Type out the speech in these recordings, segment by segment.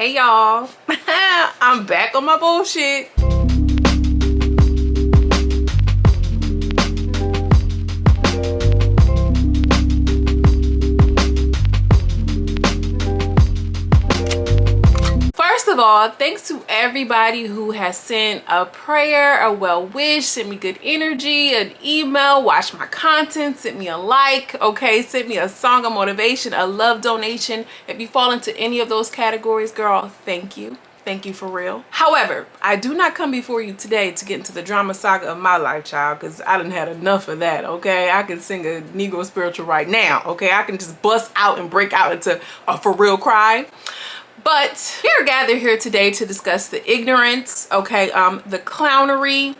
Hey y'all, I'm back on my bullshit. First of all, thanks to everybody who has sent a prayer, a well wish, sent me good energy, an email, watched my content, sent me a like, okay, sent me a song of motivation, a love donation. If you fall into any of those categories, girl, thank you. Thank you for real. However, I do not come before you today to get into the drama saga of my life, child, because I done had enough of that, okay? I can sing a Negro spiritual right now, okay? I can just bust out and break out into a for real cry. But we are gathered here today to discuss the ignorance, okay, the clownery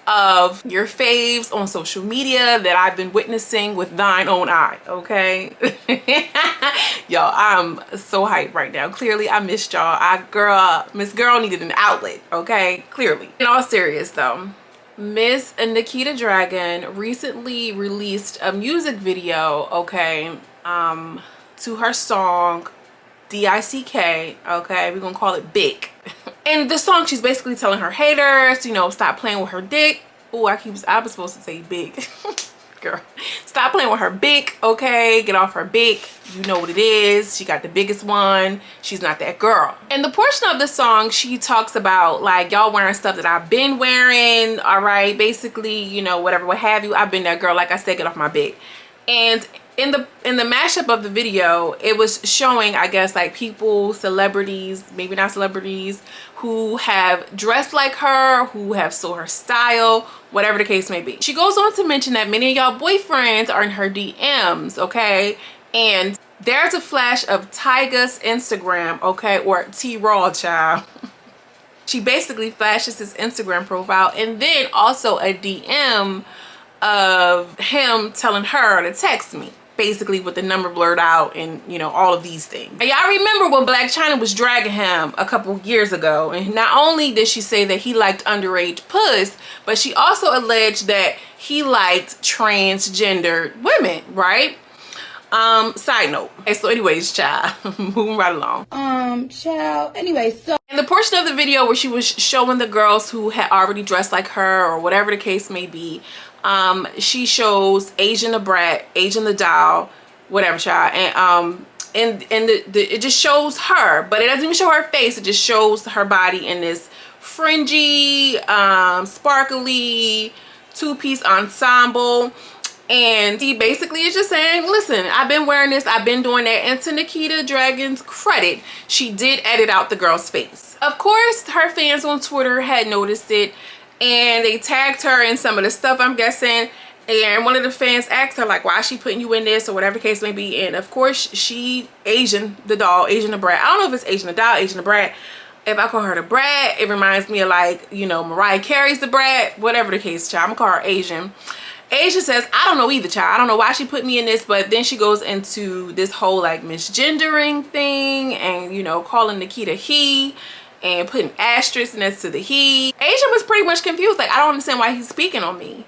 of your faves on social media that I've been witnessing with thine own eye, okay? Y'all, I'm so hyped right now. Clearly, I missed y'all. Miss Girl needed an outlet, okay? Clearly. In all serious though, Miss Nikita Dragun recently released a music video, okay, to her song DICK, okay, we're gonna call it Big. In this song, she's basically telling her haters, you know, stop playing with her dick. Oh, I was supposed to say big. Girl, stop playing with her big, okay? Get off her big. You know what it is. She got the biggest one. She's not that girl. In the portion of the song, she talks about like y'all wearing stuff that I've been wearing, all right? Basically, you know, whatever, what have you. I've been that girl. Like I said, get off my big. And in the mashup of the video, it was showing, I guess, like people, celebrities, maybe not celebrities, who have dressed like her, who have stole her style, whatever the case may be. She goes on to mention that many of y'all boyfriends are in her DMs, okay? And there's a flash of TYGA's Instagram, okay, or T-Raw, child. She basically flashes his Instagram profile and then also a DM of him telling her to text me, basically with the number blurred out and, you know, all of these things. Y'all remember when Blac Chyna was dragging him a couple years ago, and not only did she say that he liked underage puss, but she also alleged that he liked transgendered women, right? Side note. Okay, so anyways, child, moving right along. Child, anyway, so in the portion of the video where she was showing the girls who had already dressed like her or whatever the case may be, she shows Asian the brat, Asian the doll, whatever, child, and it just shows her, but it doesn't even show her face. It just shows her body in this fringy, sparkly two-piece ensemble. And he basically is just saying, listen, I've been wearing this, I've been doing that. And to Nikita Dragun's credit, she did edit out the girl's face. Of course, her fans on Twitter had noticed it, and they tagged her in some of the stuff, I'm guessing. And one of the fans asked her, like, why is she putting you in this, or whatever the case may be. And of course, she, Asian the doll, Asian the brat. I don't know if it's Asian the doll, Asian the brat. If I call her the brat, it reminds me of, like, you know, Mariah Carey's the brat, whatever the case, child. I'm gonna call her Asian. Asia says, I don't know either, child. I don't know why she put me in this, but then she goes into this whole like misgendering thing and, you know, calling Nikita he and putting asterisks next to the he. Asia was pretty much confused. Like, I don't understand why he's speaking on me.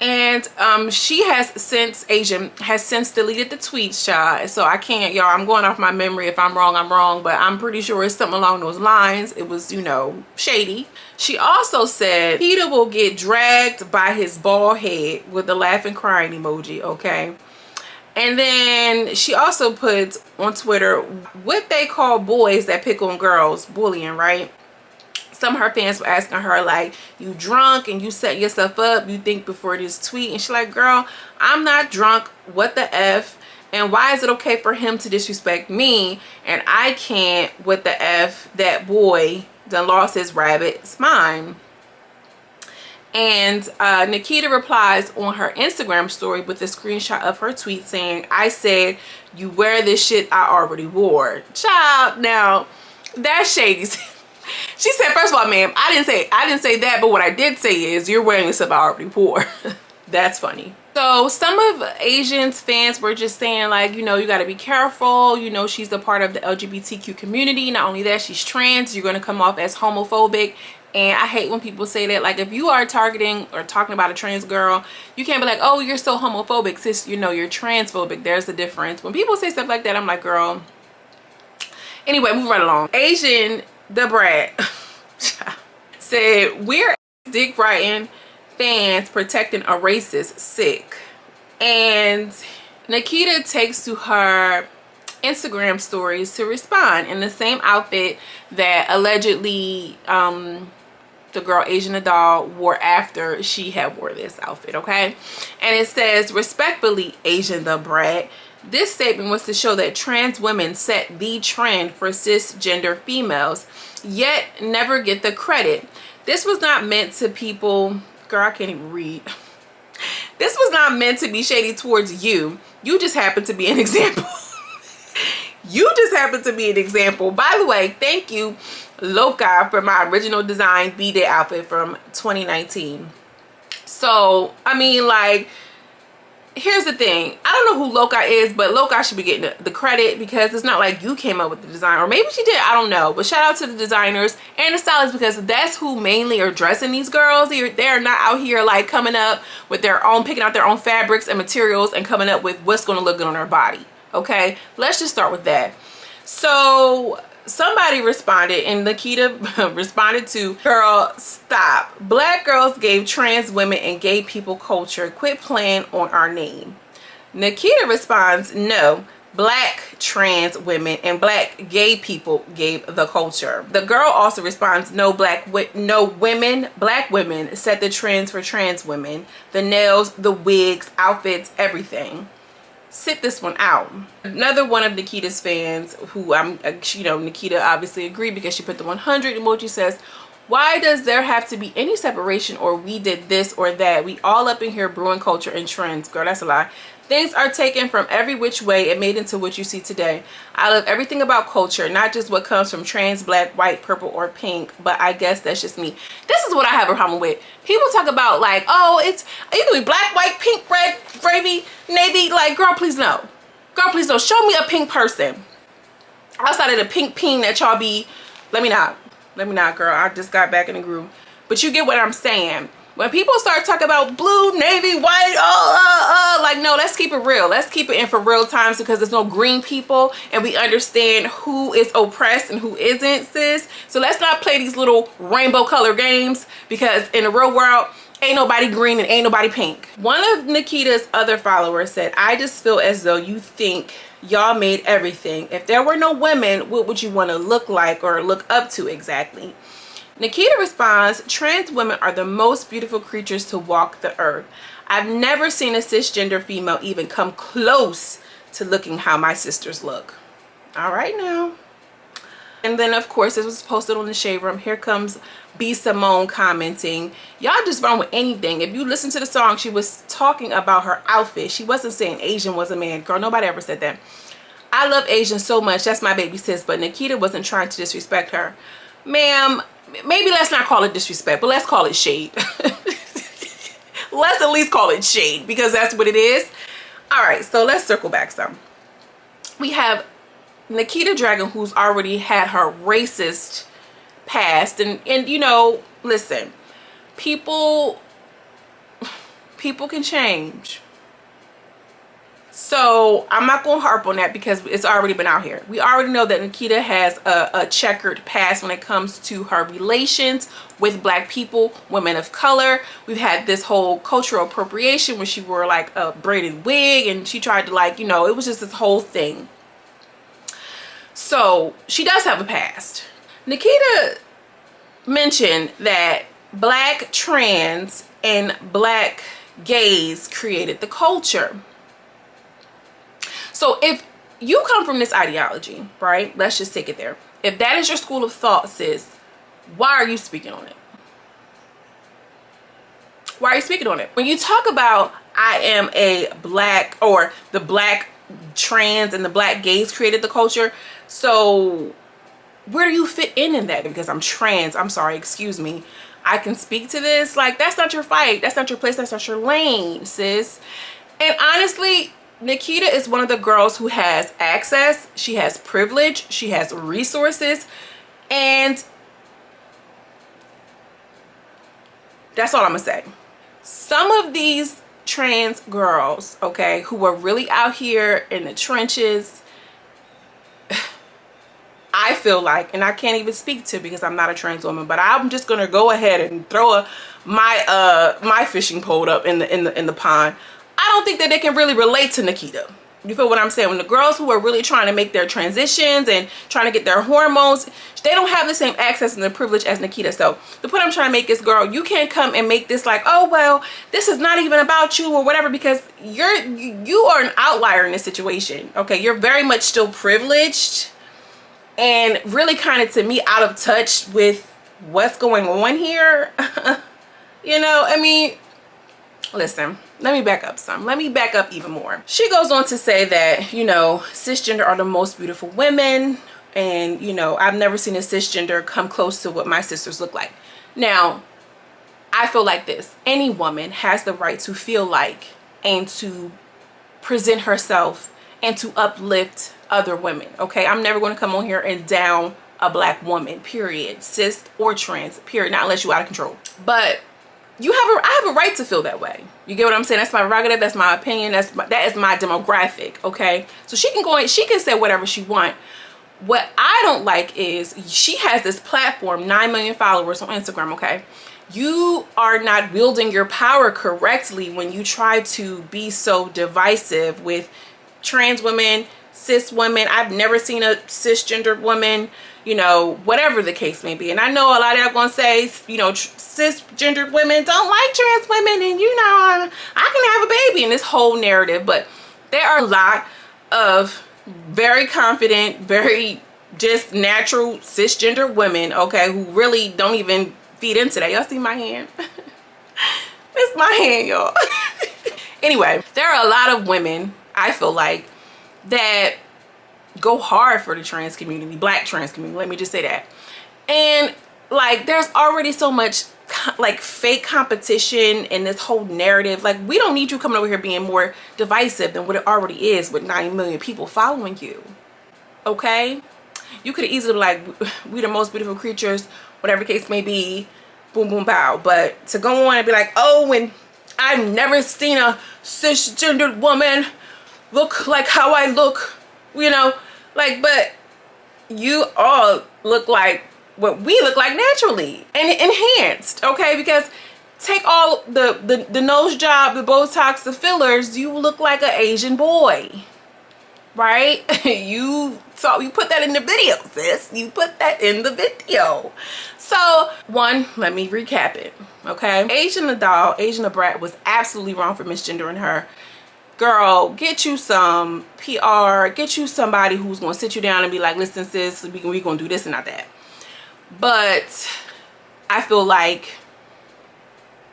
And she has since, Asian has since deleted the tweets, child. So I can't, y'all, I'm going off my memory. If I'm wrong, I'm wrong, but I'm pretty sure it's something along those lines. It was, you know, shady. She also said Peter will get dragged by his bald head with the laughing crying emoji, okay? And then she also put on Twitter what they call boys that pick on girls, bullying, right? Some of her fans were asking her, like, you drunk and you set yourself up, you think before this tweet. And she's like, girl, I'm not drunk. What the F? And why is it okay for him to disrespect me and I can't? What the F? That boy done lost his rabbit. It's mine. And Nikita replies on her Instagram story with a screenshot of her tweet saying, I said, you wear this shit I already wore. Child, now, that's shady. She said, first of all, ma'am, I didn't say that, but what I did say is you're wearing the stuff I already wore. That's funny. So some of Asian's fans were just saying, like, you know, you got to be careful. You know, she's a part of the LGBTQ community. Not only that, she's trans. You're going to come off as homophobic. And I hate when people say that. Like, if you are targeting or talking about a trans girl, you can't be like, oh, you're so homophobic, sis, you know, you're transphobic. There's a difference. When people say stuff like that, I'm like, girl, Anyway, moving right along. Asian the brat said, we're dick writing fans protecting a racist sick. And Nikita takes to her Instagram stories to respond in the same outfit that allegedly the girl Asian the doll wore after she had wore this outfit, okay? And it says, respectfully, Asian the brat, this statement was to show that trans women set the trend for cisgender females, yet never get the credit. This was not meant to people, girl, I can't even read. This was not meant to be shady towards you. You just happen to be an example. You just happen to be an example. By the way, thank you, Locs, for my original design B-Day outfit from 2019. So, I mean, like, here's the thing. I don't know who Locs is, but Locs should be getting the credit because it's not like you came up with the design. Or maybe she did, I don't know. But shout out to the designers and the stylists because that's who mainly are dressing these girls. They're not out here like coming up with their own, picking out their own fabrics and materials and coming up with what's going to look good on their body. Okay, let's just start with that. So somebody responded, and Nikita responded to, girl, stop. Black girls gave trans women and gay people culture. Quit playing on our name. Nikita responds, no, black trans women and black gay people gave the culture. The girl also responds, no, black women set the trends for trans women. The nails, the wigs, outfits, everything. Sit this one out. Another one of Nikita's fans who Nikita obviously agreed because she put the 100 emoji, says, why does there have to be any separation or we did this or that? We all up in here brewing culture and trends. Girl, that's a lie. Things are taken from every which way and made into what you see today. I love everything about culture, not just what comes from trans, black, white, purple, or pink, but I guess that's just me. This is what I have a problem with. People talk about like, oh, it's, you can be black, white, pink, red, gravy, navy. Like, girl, please no. Girl, please no. Show me a pink person. Outside of the pink peen that y'all be, let me not, girl. I just got back in the groove. But you get what I'm saying. When people start talking about blue, navy, white, like, no, let's keep it real. Let's keep it in for real times because there's no green people and we understand who is oppressed and who isn't, sis. So let's not play these little rainbow color games because in the real world, ain't nobody green and ain't nobody pink. One of Nikita's other followers said, I just feel as though you think y'all made everything. If there were no women, what would you want to look like or look up to exactly? Nikita responds, trans women are the most beautiful creatures to walk the earth. I've never seen a cisgender female even come close to looking how my sisters look. All right now. And then of course this was posted on the Shade Room. Here comes B Simone commenting, y'all just run with anything. If you listen to the song, she was talking about her outfit. She wasn't saying Asian was a man. Girl, nobody ever said that. I love Asian so much. That's my baby sis. But Nikita wasn't trying to disrespect her. Ma'am, maybe let's not call it disrespect, but let's call it shade. Let's at least call it shade because that's what it is. All right, so let's circle back some. We have Nikita Dragun, who's already had her racist past, and you know, listen, people can change. So I'm not gonna harp on that because it's already been out here. We already know that Nikita has a checkered past when it comes to her relations with black people, women of color. We've had this whole cultural appropriation where she wore like a braided wig and she tried to, like, you know, it was just this whole thing. So she does have a past. Nikita mentioned that black trans and black gays created the culture. So if you come from this ideology, right? Let's just take it there. If that is your school of thought, sis, why are you speaking on it? Why are you speaking on it? When you talk about I am a black, or the black trans and the black gays created the culture, so where do you fit in that? Because I'm trans, I'm sorry, excuse me, I can speak to this. Like, that's not your fight. That's not your place. That's not your lane, sis. And honestly, Nikita is one of the girls who has access. She has privilege. She has resources. And that's all I'm gonna say. Some of these trans girls, okay, who are really out here in the trenches, feel like, and I can't even speak to because I'm not a trans woman, but I'm just gonna go ahead and throw my fishing pole up in the pond. I don't think that they can really relate to Nikita. You feel what I'm saying? When the girls who are really trying to make their transitions and trying to get their hormones, they don't have the same access and the privilege as Nikita. So the point I'm trying to make is, girl, you can't come and make this like, oh, well, this is not even about you or whatever, because you are an outlier in this situation. Okay, you're very much still privileged and really kind of, to me, out of touch with what's going on here. You know, I mean, listen, let me back up some. Let me back up even more. She goes on to say that, you know, cisgender are the most beautiful women. And, you know, I've never seen a cisgender come close to what my sisters look like. Now, I feel like this. Any woman has the right to feel like and to present herself and to uplift other women. Okay, I'm never going to come on here and down a black woman, period. Cis or trans, period. Not unless you're out of control. But I have a right to feel that way. You get what I'm saying? That's my prerogative. That's my opinion. That is my demographic. Okay, so she can go and she can say whatever she wants. What I don't like is she has this platform, 9 million followers on Instagram. Okay, you are not wielding your power correctly when you try to be so divisive with trans women, cis women. I've never seen a cisgendered woman, you know, whatever the case may be. And I know a lot of them are going to say, you know, cisgendered women don't like trans women, and, you know, I can have a baby in this whole narrative. But there are a lot of very confident, very just natural cisgendered women, okay, who really don't even feed into that. Y'all see my hand? It's my hand, y'all. Anyway, there are a lot of women, I feel like, that go hard for the trans community, black trans community, let me just say that. And like, there's already so much like fake competition in this whole narrative. Like, we don't need you coming over here being more divisive than what it already is with 9 million people following you. Okay, you could easily be like, we the most beautiful creatures, whatever case may be, boom boom pow. But to go on and be like, oh, and I've never seen a cisgendered woman look like how I look, you know, like, but you all look like what we look like naturally and enhanced. Okay, because take all the nose job, the Botox, the fillers, you look like an Asian boy, right? you put that in the video, sis. You put that in the video. So one, let me recap it. Okay, Asian the doll, Asian the brat was absolutely wrong for misgendering her. Girl, get you some PR, get you somebody who's gonna sit you down and be like, listen, sis, we gonna do this and not that. But I feel like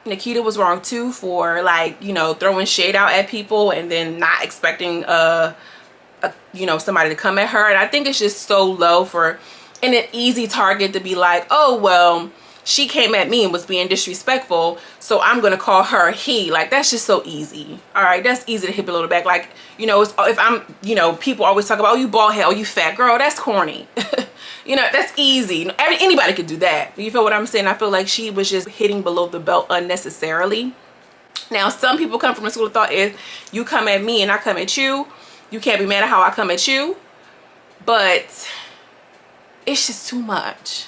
Nikita was wrong too for, like, you know, throwing shade out at people and then not expecting you know, somebody to come at her. And I think it's just so low for an easy target to be like, oh, well, she came at me and was being disrespectful, so I'm gonna call her he. Like, that's just so easy. All right, that's easy to hit below the back. Like, you know, if I'm, you know, people always talk about, oh, you bald head, oh, you fat. Girl, that's corny. You know, that's easy. Anybody could do that. You feel what I'm saying? I feel like she was just hitting below the belt unnecessarily. Now, some people come from a school of thought, if you come at me and I come at you, you can't be mad at how I come at you. But it's just too much.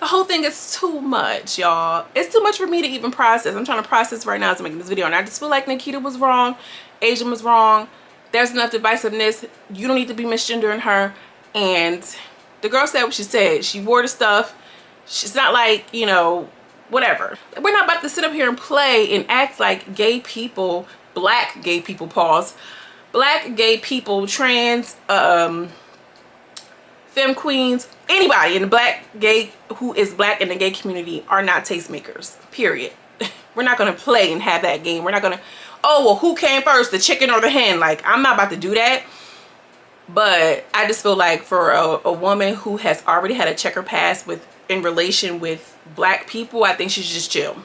The whole thing is too much, y'all. It's too much for me to even process. I'm trying to process right now as I'm making this video, and I just feel like Nikita was wrong, Asian was wrong. There's enough divisiveness. You don't need to be misgendering her. And the girl said what she said. She wore the stuff. She's not like, you know, whatever. We're not about to sit up here and play and act like gay people, black gay people, pause, black gay people, trans, femme queens, anybody in the black gay who is black in the gay community are not tastemakers, period. We're not gonna play and have that game. We're not gonna, oh, well, who came first, the chicken or the hen? Like, I'm not about to do that. But I just feel like for a woman who has already had a checker past in relation with black people, I think she should just chill.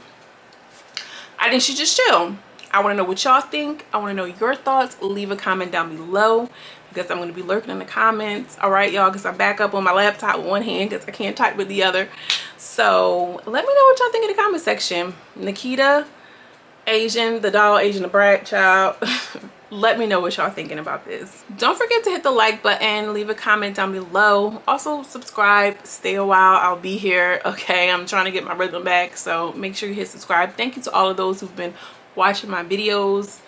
I think she should just chill. I want to know what y'all think. I want to know your thoughts. Leave a comment down below, because I'm going to be lurking in the comments. All right, y'all, because I'm back up on my laptop with one hand because I can't type with the other. So let me know what y'all think in the comment section. Nikita, Asian, the doll, Asian, the brat, child. let me know what y'all thinking about this. Don't forget to hit the like button, leave a comment down below. Also subscribe, stay a while, I'll be here. Okay, I'm trying to get my rhythm back, so make sure you hit subscribe. Thank you to all of those who've been watching my videos.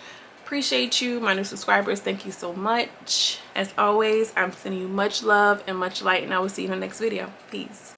Appreciate you, my new subscribers. Thank you so much. As always, I'm sending you much love and much light, and I will see you in the next video. Peace.